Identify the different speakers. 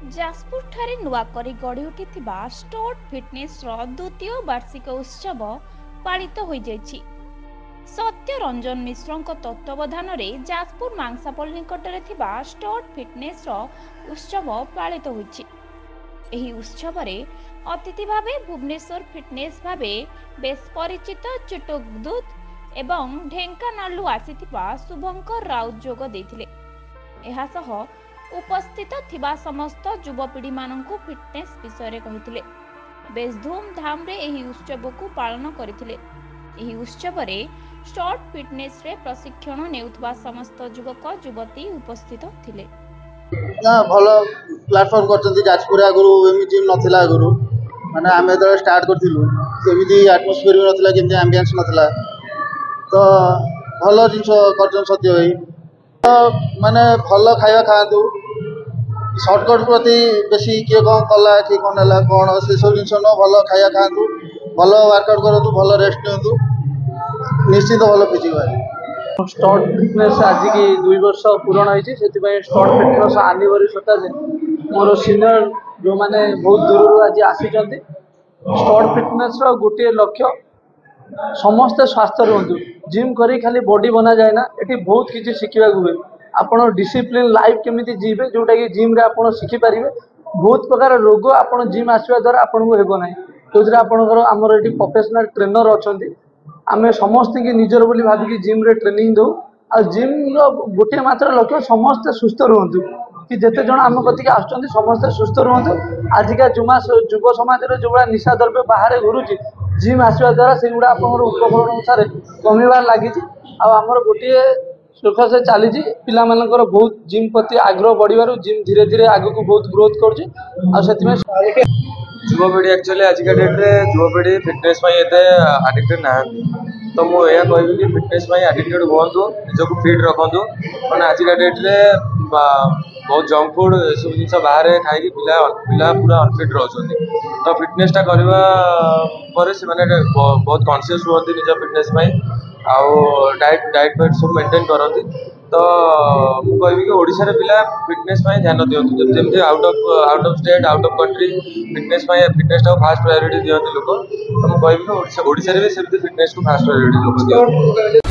Speaker 1: जाजपुर ठारे नुआकरी गढ़ी उठी stored fitness द्वितीय वार्षिक उत्सव पालित हो जाइछि। सत्य रंजन मिश्र तत्वावधान में जाजपुर मांसापल्ली निकटरे स्टोर्ड फिटनेस उत्सव पालित होइछि। एही उत्सव अतिथि भावे भुवनेश्वर फिटनेस भावे बेस परिचित चिटुकदूत एवं ढेंकानालू आसीथिबा शुभंकर राउत जोग देथिले। एहा सह उपस्थित थिबा समस्त युवपीढ़ी माननकु फिटनेस विषय कहिथिले। बेस धूमधाम रे एही उत्सव को पालन करथिले। एही उत्सव रे शॉर्ट फिटनेस रे प्रशिक्षण नेउथबा समस्त युवक युवती उपस्थित थिले।
Speaker 2: ना भलो प्लेटफॉर्म करछन्ती जाजपुर आगुरु एमि जिम नथिला आगुरु माने आमे तो स्टार्ट करथिलु एमिदी एटमॉस्फेयर नथिला जेमि एम्बियंस नथिला तो भलो जिंस करछन सत्य होई तो माने भलो खाଇବା खातु शॉर्टकट प्रति बेसी किए कौन कला कि कौन है कौन से सब जिन भल खाया खातु भल वर्कआउट करूँ भल रेस्ट नियंतु निश्चित भल फिजिक
Speaker 3: स्टॉर्ड फिटनेस आज की 2 वर्ष पूरण होती से स्टॉर्ड फिटनेस एनिवर्सरी मोर सीनियर जो मैंने बहुत दूर आज आसी स्टॉर्ड फिटनेस गोटे लक्ष्य समस्ते स्वास्थ्य रुहतु जिम करी खाली बॉडी बना जाए ना ये बहुत किसी शिखा हुए आपण डिसिप्लिन लाइफ केमी जीवे जोटा कि जिम रे आपण शिखिपारे बहुत प्रकार रोग आपण जिम आसवा द्वारा आपन को हेबो नाही जो आपणकर आमर ये प्रोफेशनल ट्रेनर अच्छा आम समस्त की निजर बोली भाविकी जिम रे ट्रेनिंग दो आ जिम गोटे मात्र लक्ष्य समस्ते सुस्थ रुहतु कि जिते जन आम कतिक आसुँच समस्ते सुस्थ रुहतु। आजिका युव समाज जो भाया निशा द्रव्य बाहर घुरुची जिम आसवा द्वारा से गुड़ा आप उपकरण अनुसार कमिबार लगी आमर गोटे सुख से चली पिला मानकर बहुत जिम प्रति आग्रह बढ़िबारु जिम धीरे धीरे आगु को बहुत ग्रोथ कर
Speaker 4: युवपीढ़ी एक्चुअली आजिका डेट रे युवपीढ़ी फिटनेस एते आडिक्टेड ना तो मुझे कहबी कि फिटनेस आडिक्टेड हूँ निजक फिट रखु मैंने आजिका डेट रे बहुत जंक फूड सब जिन बाहर खाई पिला पूरा अनफिट रोचे तो फिटनेसटा करने बहुत कॉन्शियस रुहति निज फिटनेस आउ डाइट फाइट सब मेंटेन करती तो मुझे कहबी कि ओडिशा पिला फिटनेस ध्यान दिंतु जमी out of state out of country fitness fast priority दिखती लोक तो मुझे कहबी कि ओडिशा भी सेमती फिटनेस को फास्ट प्रायोरिटी लोक दिखती।